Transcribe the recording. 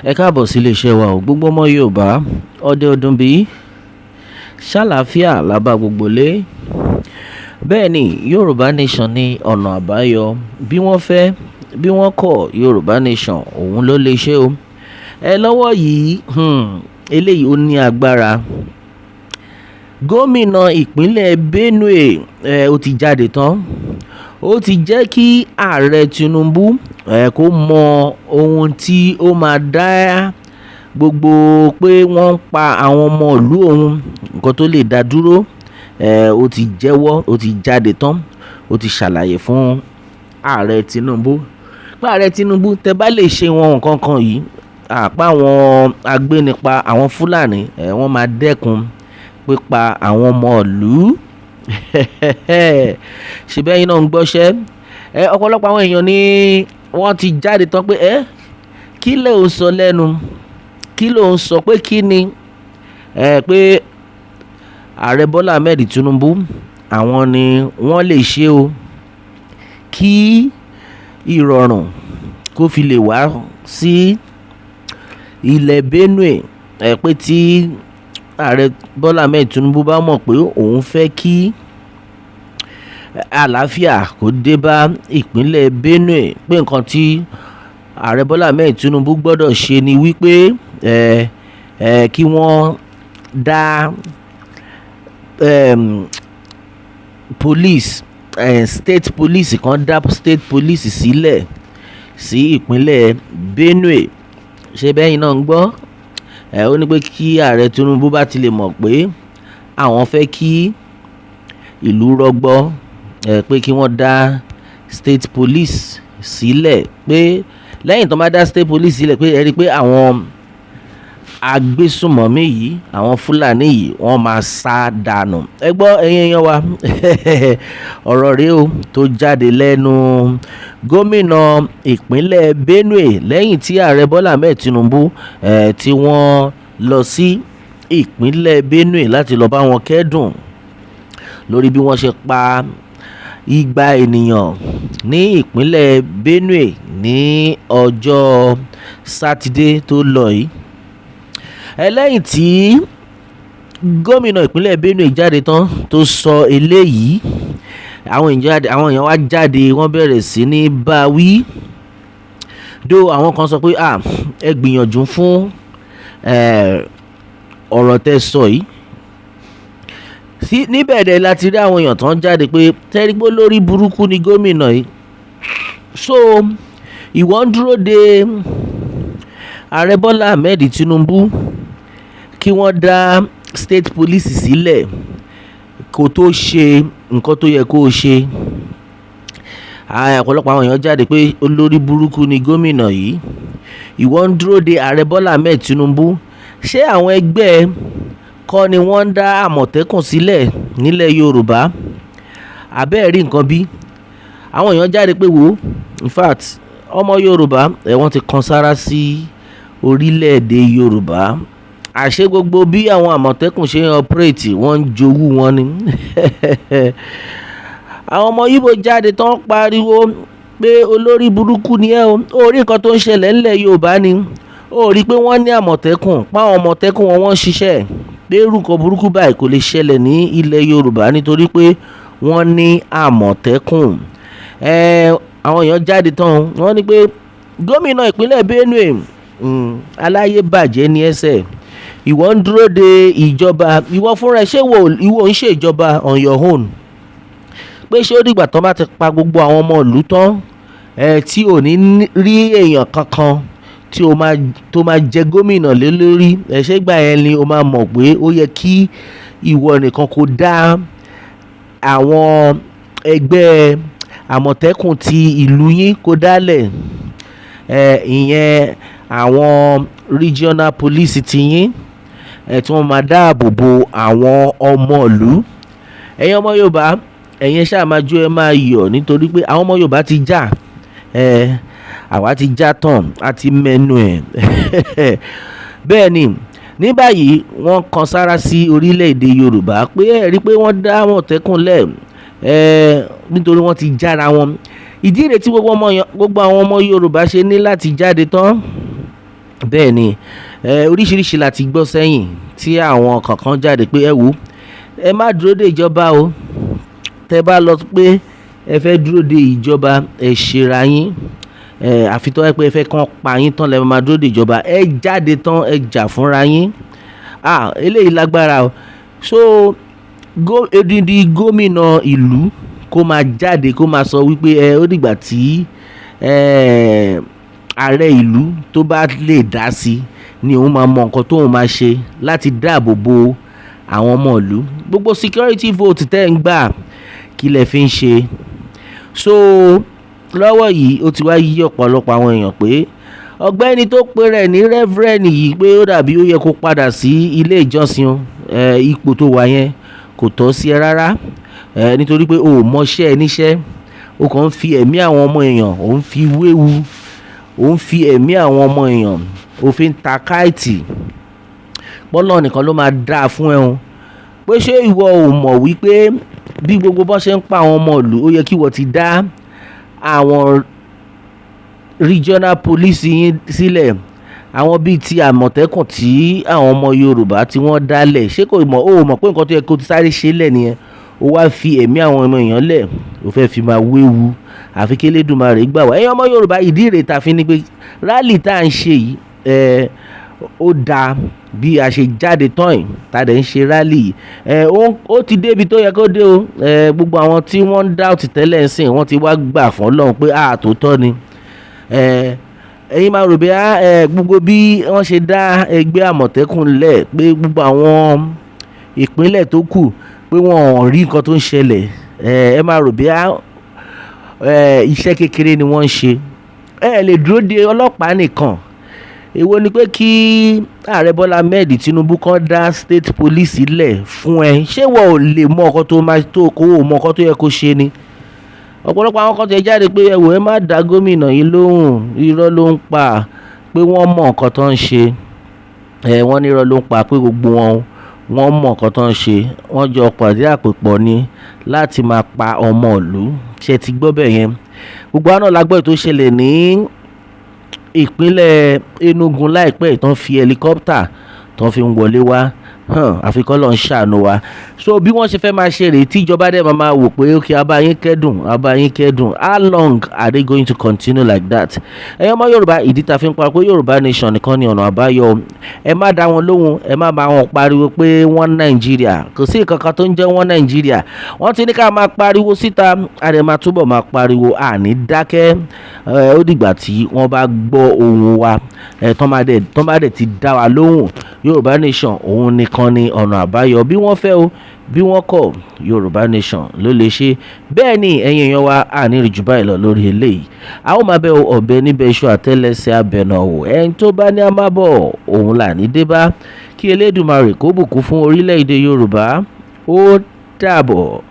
Ẹ káàbọ̀ sí iléeṣẹ́ wa o, gbogbo ọmọ Yorùbá ọdẹ ọdún bí ṣàlàáfíà lábá gbogbo lé. Bẹ́ẹ̀ ni Yorùbá nation ní ọ̀nà àbáyọ, bí wọ́n fẹ́ bí wọ́n kọ̀ Yorùbá nation òun ló lè ṣe o. Lọ́wọ́ yìí eléyìí ó ní agbára. Gómìnà ìpínlẹ̀ Benue ó ti jáde tán, ó ti jẹ́ kí ààrẹ Tinubu kó mọ ohun tí ó máa dá gbogbo pé wọ́n ń pa àwọn ọmọ ìlú òun, nǹkan tó lè dá dúró. Ó ti jẹ́wọ́, ó ti jáde tán, ó ti ṣàlàyé fún ààrẹ Tinubu pé ààrẹ Tinubu tẹ́ bá lè ṣe wọn nǹkan kan yìí, àpá àwọn agbénipa àwọn Fúlàní wọ́n máa dẹ́kun pípa àwọn ọmọ ìlú. Ṣèbẹ́ yín náà ń gbọ́ṣẹ́. Ọ̀pọ̀lọpọ̀ àwọn èèyàn ni wọ́n ti jáde tán pé kí lè ó sọ lẹ́nu, kí ló ń sọ pé kí ni pé ààrẹ Bọ́lá Ahmed Tinubu àwọn ni wọ́n lè ṣe o kí ìrọ̀rùn kó fi lè wá sí ilẹ̀ Benue. Pé tí ààrẹ Bọ́lá Ahmed Tinubu bá mọ̀ pé òun fẹ́ kí àlàáfíà kó dé bá ìpínlẹ̀ Benue, pé nǹkan tí ààrẹ Bọ́lá Ahmed Tinubu gbọ́dọ̀ ṣe ni wípé kí wọ́n dá police state police kan dá state police sílẹ̀ sí ìpínlẹ̀ Benue. Ṣé bẹ́yìn náà ń gbọ́? Ó ní pé kí ààrẹ Tinubu bá ti lè mọ̀ pé àwọn fẹ́ kí ìlú rọgbọ, pé kí wọ́n dá state police sílẹ̀, pé lẹ́yìn tó bá dá state police sílẹ̀ pé ẹ rí i pé àwọn agbésùmọ̀mí yìí, àwọn Fúlàní yìí wọ́n máa sá dànù. Ẹ gbọ́ ẹ̀yin èèyàn wa, ọ̀rọ̀ rèé o tó jáde lẹ́nu gómìnà ìpínlẹ̀ Benue lẹ́yìn tí ààrẹ Bọ́lá Ahmed Tinubu tí wọ́n lọ sí ìpínlẹ̀ Benue láti lọ bá wọn kẹ́dùn lórí bí wọ́n ṣe pa igba ènìyàn ní ìpínlẹ̀ Benue ní ọjọ́ Sátidé tó lọ yìí. Lẹ́yìn tí gómìnà ìpínlẹ̀ Benue jáde tán tó sọ eléyìí, àwọn èèyàn wá jáde, wọ́n bẹ̀rẹ̀ sí ní bá wí. Àwọn kan sọ pé ẹ gbìyànjú fún ọ̀rọ̀ tẹ́ sọ yìí. Níbẹ̀ dẹ̀ láti rí àwọn èèyàn tán jáde pé tẹ́rígbó lórí burúkú ni gómìnà yìí. So ìwọ ń dúró de ààrẹ Bọ́lá Ahmed Tinubu kí wọ́n dá state police sílẹ̀ kó tó ṣe nǹkan tó yẹ kó o ṣe. Ọ̀pọ̀lọpọ̀ àwọn èèyàn jáde pé olórí burúkú ni gómìnà yìí. Ìwọ ń dúró de ààrẹ Bọ́lá Ahmed Tinubu. Ṣé àwọn ẹgbẹ́ kọ́ ni wọ́n ń dá àmọ̀tẹ́kùn sílẹ̀ nílẹ̀ Yorùbá? Àbẹ́ẹ̀ rí nǹkan bí? Àwọn èèyàn jáde pé wò, in fact ọmọ Yorùbá wọ́n ti kan sára sí orílẹ̀-èdè Yorùbá. Àṣé gbogbo bí àwọn àmọ̀tẹ́kùn ṣe ń operate wọ́n ń jowú wọn ni. Àwọn ọmọ Yíbò jáde tán pariwo pé olórí burúkú ni ẹ́ o, ó rí nǹkan tó ń ṣẹlẹ̀ ńlẹ̀ Yorùbá ni, ó rí pé wọ́n ní àmọ̀tẹ́kùn, páwọn àmọ̀tẹ́kùn wọn ń ṣiṣẹ́, pé irúkọ burúkú báyìí kò lè ṣẹlẹ̀ ní ilẹ̀ Yorùbá nítorí pé wọ́n ní àmọ̀tẹ́kùn. Àwọn èèyàn jáde tán, wọ́n ní pé gómìnà ìpínlẹ̀ Benue aláyé bàjẹ́ ní ẹsẹ̀. Ìwọ ń dúró de ìjọba, ìwọ fúnra ẹ, ṣé ìwọ ń ṣe ìjọba on your own? Pé ṣé ó dìgbà tán bá ti pa gbogbo àwọn ọmọ ìlú tán tí ò ní rí èèyàn kankan tí tó máa jẹ gómìnà lé lórí? Ṣé gbà yẹn ni o máa mọ̀ pé ó yẹ kí ìwọ nìkan kó dá àwọn ẹgbẹ́ àmọ̀tẹ́kùn ti ìlú yín kó dálẹ̀, ìyẹn àwọn regional police ti yín tí wọ́n máa dáàbò bo àwọn ọmọ ìlú. Ẹ̀yin ọmọ Yorùbá, ẹ̀yin ṣáà máa jó, ẹ máa yọ̀ nítorí pé àwọn ọmọ Yorùbá ti jà, àwa ti já tán, a ti mẹ́nu ẹ̀. Bẹ́ẹ̀ ni ní báyìí wọ́n kan sára sí orílẹ̀-èdè Yorùbá pé ẹ rí i pé wọ́n dá àmọ̀tẹ́kùn lẹ̀ nítorí wọ́n ti jára wọn. Ìdí rẹ̀ tí gbogbo àwọn ọmọ Yorùbá ṣe ní láti jáde tán bẹ́ẹ̀ ni oríṣiríṣi la ti gbọ́ sẹ́yìn tí àwọn kankan jáde pé ẹ wò ẹ má dúró de ìjọba o, tẹ́ bá lọ pé ẹ fẹ́ dúró de ìjọba ẹ ṣera yín, àfi tó ẹ pé ẹ fẹ́ kàn pa yín tán lẹ́ máa dúró de ìjọba, ẹ jáde tán ẹ jà fúnra yín. Eléyìí lágbára o. So odindi gómìnà ìlú kó máa jáde kó máa sọ wípé ó dìgbà tí ààrẹ ìlú tó bá lè dá sí ni òun máa mọ nǹkan tóun máa ṣe láti dáàbò bo àwọn ọmọ ìlú. Gbogbo security vote tẹ́ ń gbà kí lẹ fi ń ṣe. So lọ́wọ́ yìí ó ti wá yí ọ̀pọ̀lọpọ̀ àwọn èèyàn pé ọ̀gbẹ́ni tó pe rẹ̀ ní reverend yìí pé ó dàbí ó yẹ kó padà sí ilé ìjọsìn ipò tó wà yẹn kò tọ́ sí ẹ rárá, nítorí pé o ò mọṣẹ́ ẹ níṣẹ́, o kàn ń fi ẹ̀mí àwọn ọmọ èèyàn ò ń fi wéwu, ò ń fi ẹ̀mí àwọn ọmọ èèyàn ò fi ń ta káìtì. Bọ́lá nìkan ló máa dáa fún ẹ o. Pé ṣé ìwọ ò mọ̀ wípé bí gbogbo bọ́ ṣe ń pa àwọn ọmọ ìlú ó yẹ kí wọ́n ti dá àwọn regional police yín sílẹ̀, àwọn bíi ti àmọ̀tẹ́kùn tí àwọn ọmọ Yorùbá tí wọ́n dálẹ̀. Ṣé kò mọ̀ ó mọ̀ pé nǹkan tó yẹ kó ti sáré ṣe lẹ̀ nìyẹn, ó wá fi ẹ̀mí àwọn ọmọ èèyàn lẹ̀ ó fẹ́ fi máa wéwu. Àfi kí Elédùmarè gbà wá. Ẹ̀yin ọmọ Yorùbá ìdí rèé ta fi ní pé rally tá à ń ṣe yìí ó dáa bí a ṣe jáde tán yìí tá a dẹ̀ ń ṣe rally ó ti débi tó yẹ kó dé o. Gbogbo àwọn tí wọ́n ń dá òtí tẹ́lẹ̀ ń sìn wọ́n ti wá gbà fún Ọlọ́run pé àtòótọ́ ni. Ẹ̀yin máa rò bí gbogbo bí wọ́n ṣe dá ẹgbẹ́ àmọ̀tẹ́kùn lẹ̀ pé gbogbo àwọn ìpínlẹ̀ tó kù pé wọ́n ò rí nǹkan tó ń ṣẹlẹ̀, ẹ máa rò bí iṣẹ́ kékeré ni wọ́n ń ṣe. Ẹ lè dúró de ọlọ́pàá nìkan. Èwo ni pé kí ààrẹ Bọ́lá Ahmed Tinubu kan dá state police lẹ̀ fún ẹ. Ṣé wọ́n ò lè mọ ọkọ tó máa tó kó o mọ ọkọ tó yẹ kó ṣe ni? Ọ̀pọ̀lọpọ̀ àwọn kan tẹ̀ jáde pé ẹ wò ẹ má dá gómìnà yìí lóhùn, irọ́ ló ń pa, pé wọ́n mọ nǹkan tó ń ṣe. Wọ́n ní irọ́ ló ń pa pé gbogbo wọn mọ nǹkan tó ń ṣe. Wọ́n jọ pàdé àpòpọ̀ ni láti máa pa ọmọ ìlú. Ṣé ti gbọ́ bẹ́ẹ̀ yẹn? Gbogbo àná la gbọ́ ètò ìṣẹ̀lẹ̀ ní ìpínlẹ̀ Enugu láìpẹ́ ìtàn fi helicopter tán fi ń wọlé wá. Àfikọ́ lọ ń ṣàánú wa. So bí wọ́n ṣe fẹ́ máa ṣe rèé tí ìjọba dẹ̀ máa wò pé okay abáyín kẹ́dùn, how long are they going to continue like that? Ẹ̀yin ọmọ Yorùbá ìdí ta fi ń pa pé Yorùbá nation nìkan ni ọ̀nà àbáyọ. Ẹ má dá wọn lóhùn, ẹ má bá wọn pariwo pé wọ́n Nàìjíríà, kò sí nǹkan kan tó ń jẹ́ wọ́n Nàìjíríà. Wọ́n ti ní ká máa pariwo síta, a dẹ̀ máa túbọ̀ máa pariwo, àní dákẹ́. Ó dìgbà tí wọ́n bá gbọ́ ohùn wa, tán bá dẹ̀ ti dá wa lóhùn. Yorùbá nation òun nìkan ni ọ̀nà àbáyọ. Bí wọ́n fẹ́ o bí wọ́n kọ̀, Yorùbá nation ló lè ṣe. Bẹ́ẹ̀ ni ẹ̀yin èèyàn wa àní rí jù báyìí lọ lórí eléyìí. A ó máa bẹ ọ̀bẹ níbẹ̀ iṣu àtẹ́lẹsẹ̀ abẹnà o. Ẹni tó bá ní a máa bọ̀ òun là ní dé bá. Kí Elédùmarè kó bùkún fún orílẹ̀-èdè Yorùbá. Ó dàbọ̀.